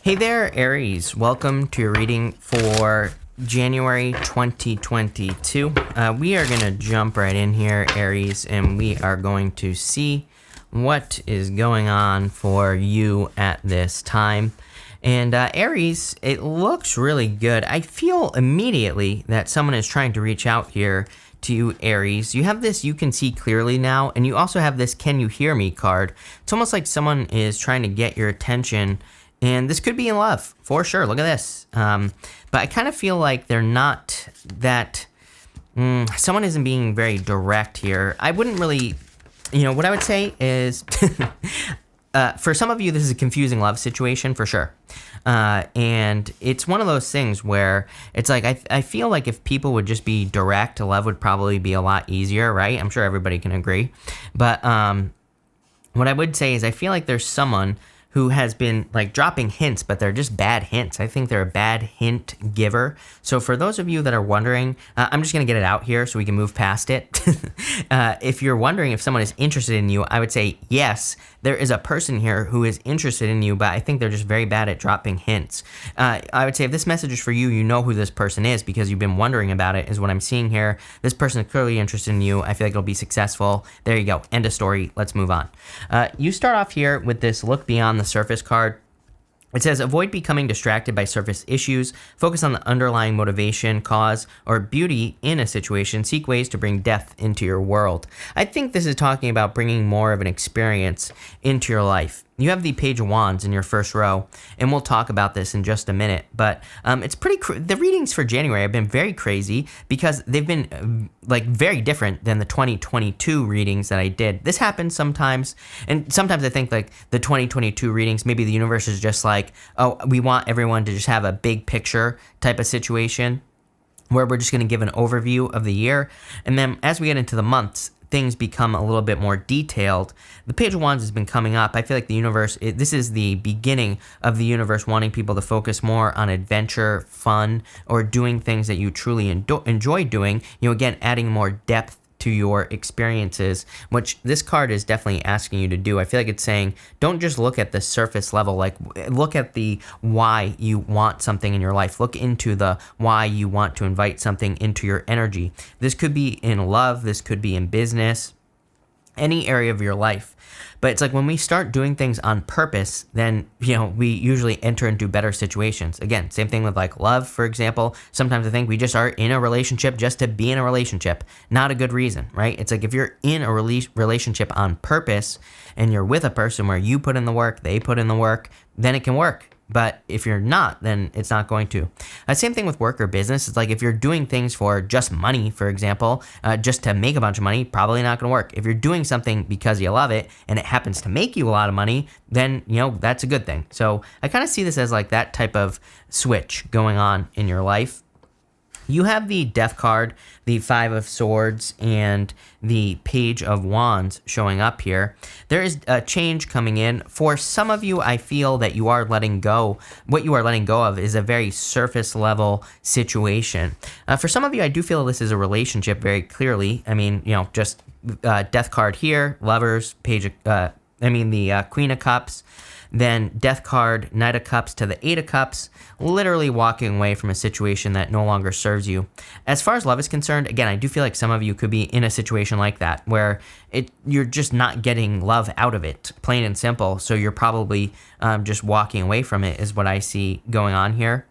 Hey there, Aries. Welcome to your reading for January 2022. We are going to jump right in here, Aries, and we are going to see what is going on for you at this time. And Aries, it looks really good. I feel immediately that someone is trying to reach out here to you, Aries. You have this "you can see clearly now," and you also have this "can you hear me" card. It's almost like someone is trying to get your attention, and this could be in love, for sure. Look at this. But I kind of feel like they're not that... someone isn't being very direct here. I wouldn't really... what I would say is... for some of you, this is a confusing love situation, for sure. And it's one of those things where it's like, I feel like if people would just be direct, love would probably be a lot easier, right? I'm sure everybody can agree. But what I would say is I feel like there's someone who has been like dropping hints, but they're just bad hints. I think they're a bad hint giver. So for those of you that are wondering, I'm just gonna get it out here so we can move past it. If you're wondering if someone is interested in you, I would say yes, there is a person here who is interested in you, but I think they're just very bad at dropping hints. I would say if this message is for you, you know who this person is because you've been wondering about it, is what I'm seeing here. This person is clearly interested in you. I feel like it'll be successful. There you go, end of story, let's move on. You start off here with this look beyond the surface card. It says, avoid becoming distracted by surface issues. Focus on the underlying motivation, cause, or beauty in a situation. Seek ways to bring depth into your world. I think this is talking about bringing more of an experience into your life. You have the Page of Wands in your first row, and we'll talk about this in just a minute. But it's pretty. The readings for January have been very crazy because they've been like very different than the 2022 readings that I did. This happens sometimes, and sometimes I think like the 2022 readings, maybe the universe is just like, oh, we want everyone to just have a big picture type of situation where we're just going to give an overview of the year, and then as we get into the months, things become a little bit more detailed. The Page of Wands has been coming up. I feel like the universe, this is the beginning of the universe wanting people to focus more on adventure, fun, or doing things that you truly enjoy doing. Again, adding more depth to your experiences, which this card is definitely asking you to do. I feel like it's saying, don't just look at the surface level, like look at the why you want something in your life. Look into the why you want to invite something into your energy. This could be in love, this could be in business, any area of your life. But it's like when we start doing things on purpose, then, we usually enter into better situations. Again, same thing with like love, for example. Sometimes I think we just are in a relationship just to be in a relationship. Not a good reason, right? It's like if you're in a relationship on purpose and you're with a person where you put in the work, they put in the work, then it can work. But if you're not, then it's not going to. Same thing with work or business. It's like if you're doing things for just money, for example, just to make a bunch of money, probably not going to work. If you're doing something because you love it and it happens to make you a lot of money, then, that's a good thing. So I kind of see this as like that type of switch going on in your life. You have the Death card, the Five of Swords, and the Page of Wands showing up here. There is a change coming in. For some of you, I feel that you are letting go. What you are letting go of is a very surface level situation. For some of you, I do feel this is a relationship very clearly. I mean, just Death card here, Lovers, the Queen of Cups. Then Death card, Knight of Cups to the Eight of Cups, literally walking away from a situation that no longer serves you. As far as love is concerned, again, I do feel like some of you could be in a situation like that where you're just not getting love out of it, plain and simple. So you're probably just walking away from it is what I see going on here.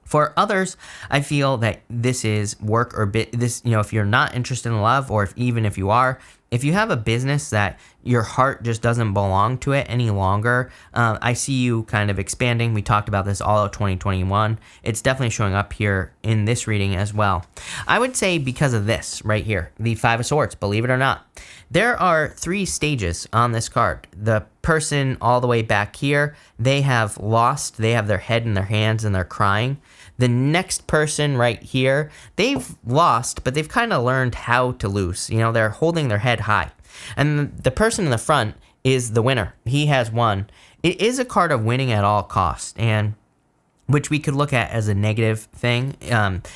For others, I feel that this is work or if you're not interested in love, or even if you are, if you have a business that your heart just doesn't belong to it any longer, I see you kind of expanding. We talked about this all of 2021. It's definitely showing up here in this reading as well. I would say because of this right here, the Five of Swords, believe it or not, there are 3 stages on this card. The person all the way back here, they have lost, they have their head in their hands and they're crying. The next person right here, they've lost, but they've kind of learned how to lose. They're holding their head high. And the person in the front is the winner. He has won. It is a card of winning at all costs, and which we could look at as a negative thing,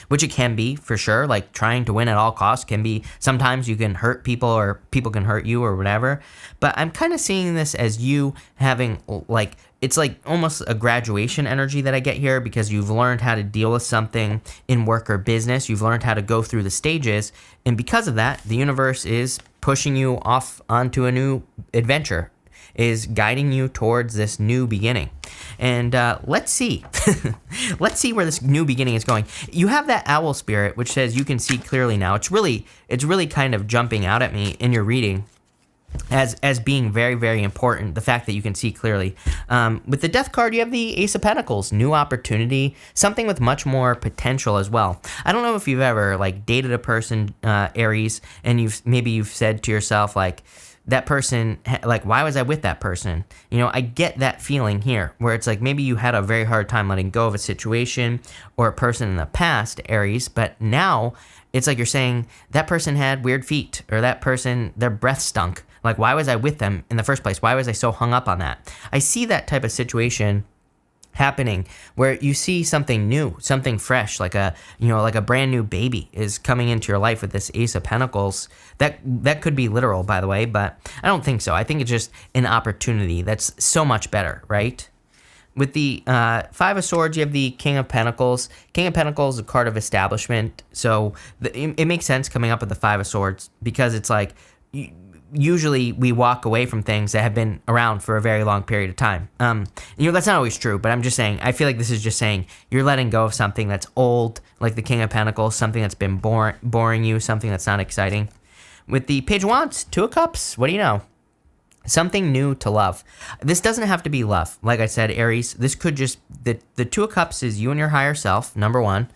which it can be for sure. Like trying to win at all costs can be, sometimes you can hurt people or people can hurt you or whatever. But I'm kind of seeing this as you having like, it's like almost a graduation energy that I get here, because you've learned how to deal with something in work or business. You've learned how to go through the stages. And because of that, the universe is pushing you off onto a new adventure, is guiding you towards this new beginning. And let's see. Let's see where this new beginning is going. You have that owl spirit, which says you can see clearly now. It's really kind of jumping out at me in your reading as being very, very important, the fact that you can see clearly. With the Death card, you have the Ace of Pentacles, new opportunity, something with much more potential as well. I don't know if you've ever like dated a person, Aries, and you've said to yourself like, that person, like, why was I with that person? You know, I get that feeling here, where it's like maybe you had a very hard time letting go of a situation or a person in the past, Aries, but now it's like you're saying that person had weird feet, or that person, their breath stunk. Like, why was I with them in the first place? Why was I so hung up on that? I see that type of situation happening where you see something new, something fresh, like a brand new baby is coming into your life with this Ace of Pentacles. That could be literal, by the way, but I don't think so. I think it's just an opportunity that's so much better, right? With the Five of Swords, you have the King of Pentacles. King of Pentacles is a card of establishment, so it makes sense coming up with the Five of Swords, because it's like, usually we walk away from things that have been around for a very long period of time. That's not always true, but I'm just saying, I feel like this is just saying you're letting go of something that's old, like the King of Pentacles, something that's been boring you, something that's not exciting. With the Page of Wands, Two of Cups, what do you know? Something new to love. This doesn't have to be love. Like I said, Aries, this could just, the Two of Cups is you and your higher self, number one.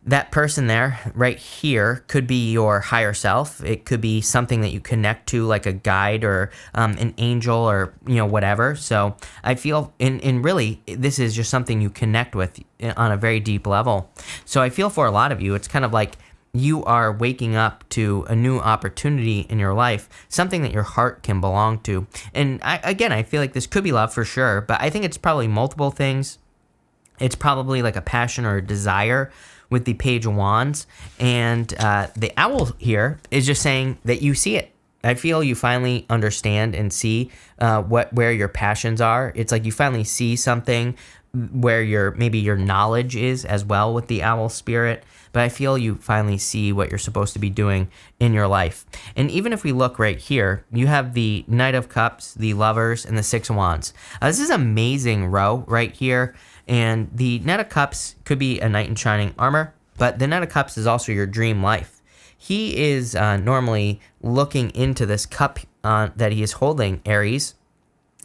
That person there, right here, could be your higher self. It could be something that you connect to, like a guide or an angel, or whatever. So I feel, in really, this is just something you connect with on a very deep level. So I feel for a lot of you, it's kind of like you are waking up to a new opportunity in your life, something that your heart can belong to. And I feel like this could be love for sure, but I think it's probably multiple things. It's probably like a passion or a desire with the Page of Wands, and the owl here is just saying that you see it. I feel you finally understand and see where your passions are. It's like you finally see something where maybe your knowledge is as well with the owl spirit, but I feel you finally see what you're supposed to be doing in your life. And even if we look right here, you have the Knight of Cups, the Lovers, and the Six of Wands. This is an amazing row right here. And the Knight of Cups could be a knight in shining armor, but the Knight of Cups is also your dream life. He is normally looking into this cup that he is holding, Aries.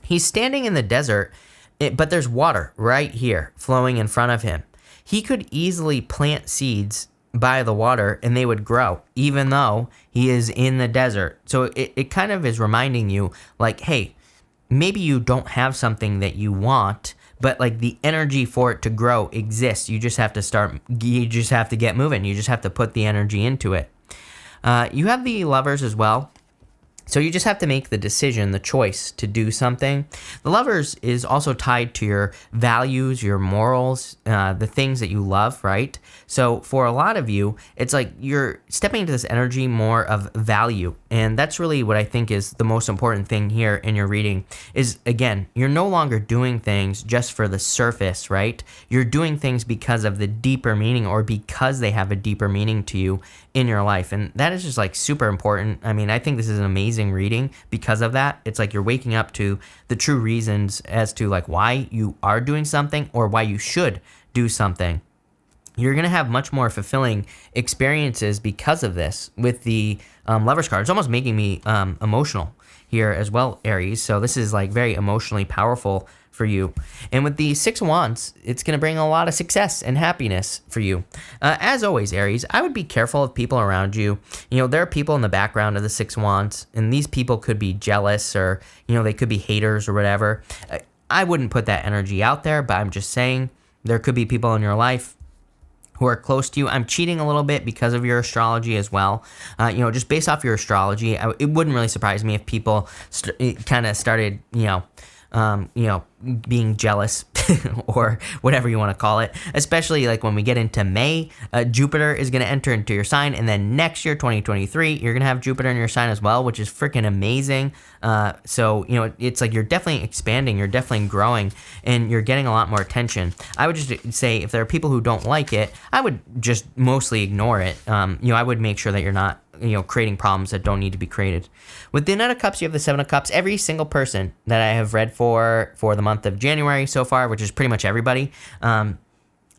He's standing in the desert, but there's water right here flowing in front of him. He could easily plant seeds by the water and they would grow, even though he is in the desert. So it kind of is reminding you, like, hey, maybe you don't have something that you want, but like the energy for it to grow exists. You just have to get moving. You just have to put the energy into it. You have the Lovers as well. So you just have to make the decision, the choice to do something. The Lovers is also tied to your values, your morals, the things that you love, right? So for a lot of you, it's like you're stepping into this energy more of value. And that's really what I think is the most important thing here in your reading is, again, you're no longer doing things just for the surface, right? You're doing things because of the deeper meaning, or because they have a deeper meaning to you in your life. And that is just like super important. I mean, I think this is an amazing reading because of that. It's like you're waking up to the true reasons as to like why you are doing something or why you should do something. You're going to have much more fulfilling experiences because of this with the Lovers card. It's almost making me emotional here as well, Aries. So this is like very emotionally powerful for you. And with the Six of Wands, it's going to bring a lot of success and happiness for you. As always, Aries, I would be careful of people around you. There are people in the background of the Six of Wands, and these people could be jealous, or, they could be haters or whatever. I wouldn't put that energy out there, but I'm just saying there could be people in your life who are close to you. I'm cheating a little bit because of your astrology as well. Just based off your astrology, it wouldn't really surprise me if people kind of started, being jealous or whatever you want to call it. Especially like when we get into May, Jupiter is going to enter into your sign, and then next year, 2023, you're going to have Jupiter in your sign as well, which is freaking amazing. So, it's like you're definitely expanding, you're definitely growing, and you're getting a lot more attention. I would just say if there are people who don't like it, I would just mostly ignore it. I would make sure that you're not creating problems that don't need to be created. With the Knight of Cups, you have the Seven of Cups. Every single person that I have read for the month of January so far, which is pretty much everybody, I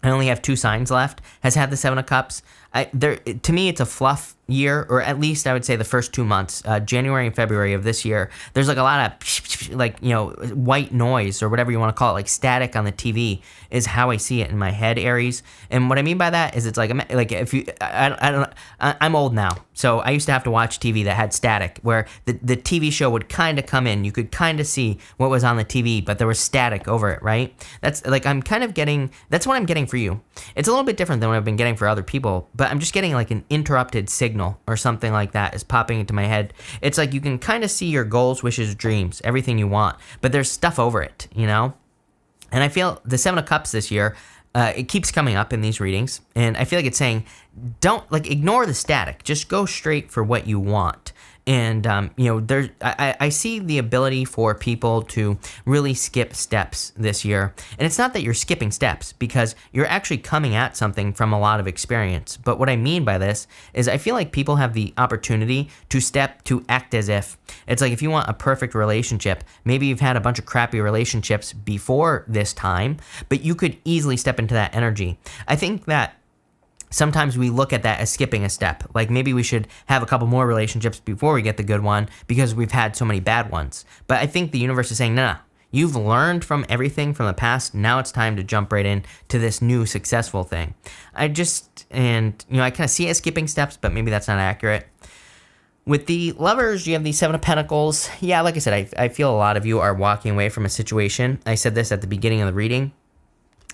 only have 2 signs left, has had the Seven of Cups. To me, it's a fluff year, or at least I would say the first 2 months, January and February of this year. There's like a lot of white noise, or whatever you want to call it, like static on the TV is how I see it in my head, Aries. And what I mean by that is it's like if you, I don't, I'm old now, so I used to have to watch TV that had static, where the TV show would kind of come in, you could kind of see what was on the TV, but there was static over it, right? That's like that's what I'm getting for you. It's a little bit different than what I've been getting for other people, but I'm just getting like an interrupted signal or something like that is popping into my head. It's like you can kind of see your goals, wishes, dreams, everything you want, but there's stuff over it, And I feel the Seven of Cups this year, it keeps coming up in these readings, and I feel like it's saying, don't ignore the static, just go straight for what you want. And, I see the ability for people to really skip steps this year. And it's not that you're skipping steps, because you're actually coming at something from a lot of experience. But what I mean by this is I feel like people have the opportunity to act as if. It's like if you want a perfect relationship, maybe you've had a bunch of crappy relationships before this time, but you could easily step into that energy. I think that sometimes we look at that as skipping a step. Like maybe we should have a couple more relationships before we get the good one because we've had so many bad ones. But I think the universe is saying, no, you've learned from everything from the past. Now it's time to jump right in to this new successful thing. I kind of see it as skipping steps, but maybe that's not accurate. With the Lovers, you have the Seven of Pentacles. Yeah, like I said, I feel a lot of you are walking away from a situation. I said this at the beginning of the reading.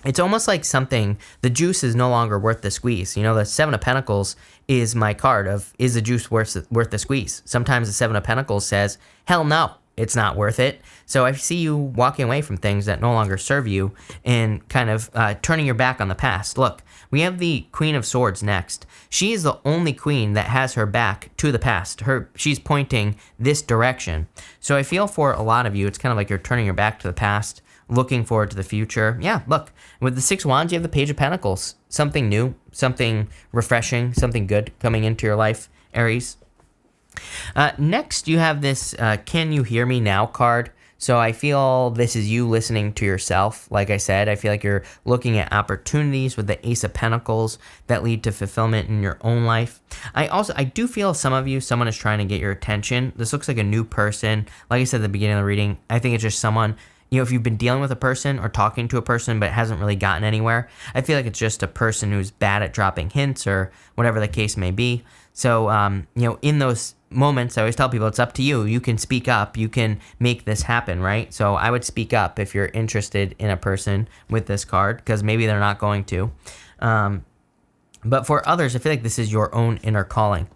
It's almost like the juice is no longer worth the squeeze. The Seven of Pentacles is my card of, is the juice worth the squeeze? Sometimes the Seven of Pentacles says, hell no, it's not worth it. So I see you walking away from things that no longer serve you and kind of turning your back on the past. Look, we have the Queen of Swords next. She is the only queen that has her back to the past. She's pointing this direction. So I feel for a lot of you, it's kind of like you're turning your back to the past, looking forward to the future. Yeah, look, with the 6 Wands, you have the Page of Pentacles. Something new, something refreshing, something good coming into your life, Aries. Next, you have this Can You Hear Me Now card. So I feel this is you listening to yourself. Like I said, I feel like you're looking at opportunities with the Ace of Pentacles that lead to fulfillment in your own life. I do feel someone is trying to get your attention. This looks like a new person. Like I said at the beginning of the reading, I think it's just someone, if you've been dealing with a person or talking to a person but hasn't really gotten anywhere, I feel like it's just a person who's bad at dropping hints or whatever the case may be. So, in those moments, I always tell people it's up to you. You can speak up. You can make this happen, right? So I would speak up if you're interested in a person with this card, because maybe they're not going to. But for others, I feel like this is your own inner calling.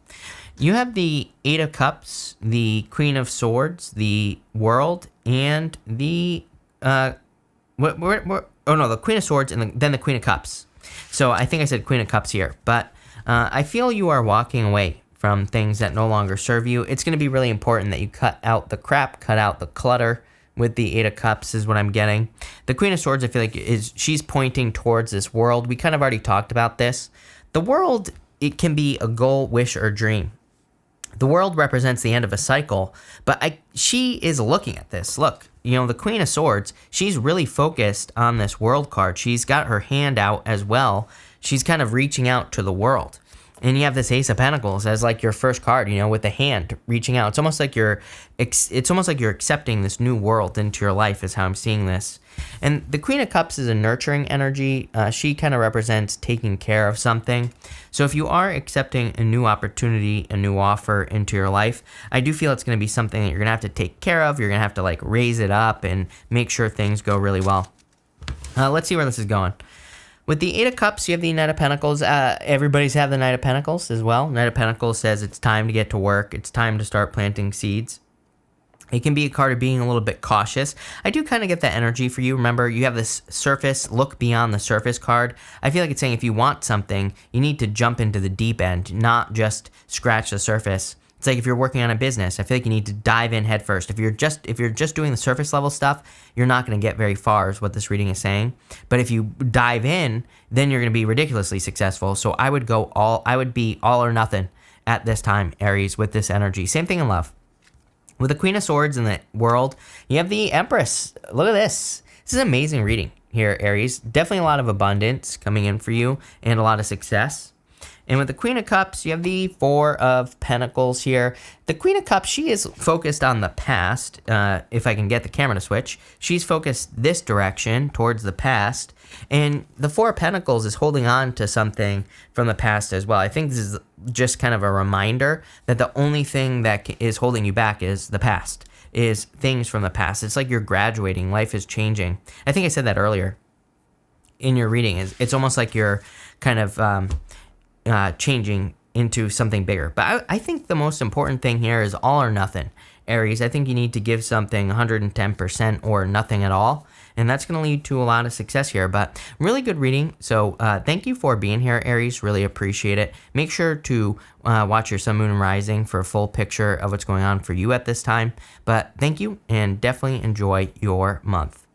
You have the Eight of Cups, the Queen of Swords, the World, and the the Queen of Swords, and then the Queen of Cups. So I think I said Queen of Cups here, but I feel you are walking away from things that no longer serve you. It's going to be really important that you cut out the crap, cut out the clutter with the Eight of Cups is what I'm getting. The Queen of Swords, I feel like she's pointing towards this world. We kind of already talked about this. The world, it can be a goal, wish, or dream. The world represents the end of a cycle, but she is looking at this. Look, the Queen of Swords, she's really focused on this world card. She's got her hand out as well. She's kind of reaching out to the world. And you have this Ace of Pentacles as like your first card, with the hand reaching out. It's almost like you're accepting this new world into your life is how I'm seeing this. And the Queen of Cups is a nurturing energy. She kind of represents taking care of something. So if you are accepting a new opportunity, a new offer into your life, I do feel it's going to be something that you're going to have to take care of. You're going to have to raise it up and make sure things go really well. Let's see where this is going. With the Eight of Cups, you have the Knight of Pentacles. Everybody's have the Knight of Pentacles as well. Knight of Pentacles says it's time to get to work. It's time to start planting seeds. It can be a card of being a little bit cautious. I do kind of get that energy for you. Remember, you have this surface, look beyond the surface card. I feel like it's saying if you want something, you need to jump into the deep end, not just scratch the surface. It's like if you're working on a business, I feel like you need to dive in head first. If you're just doing the surface level stuff, you're not going to get very far, is what this reading is saying. But if you dive in, then you're going to be ridiculously successful. So I would be all or nothing at this time, Aries, with this energy. Same thing in love. With the Queen of Swords in the world, you have the Empress. Look at this. This is an amazing reading here, Aries. Definitely a lot of abundance coming in for you and a lot of success. And with the Queen of Cups, you have the Four of Pentacles here. The Queen of Cups, she is focused on the past. If I can get the camera to switch, she's focused this direction towards the past. And the Four of Pentacles is holding on to something from the past as well. I think this is just kind of a reminder that the only thing that is holding you back is the past, is things from the past. It's like you're graduating. Life is changing. I think I said that earlier in your reading. It's almost like you're kind of changing into something bigger. But I think the most important thing here is all or nothing, Aries. I think you need to give something 110% or nothing at all. And that's going to lead to a lot of success here. But really good reading. So thank you for being here, Aries. Really appreciate it. Make sure to watch your sun, moon, and rising for a full picture of what's going on for you at this time. But thank you, and definitely enjoy your month.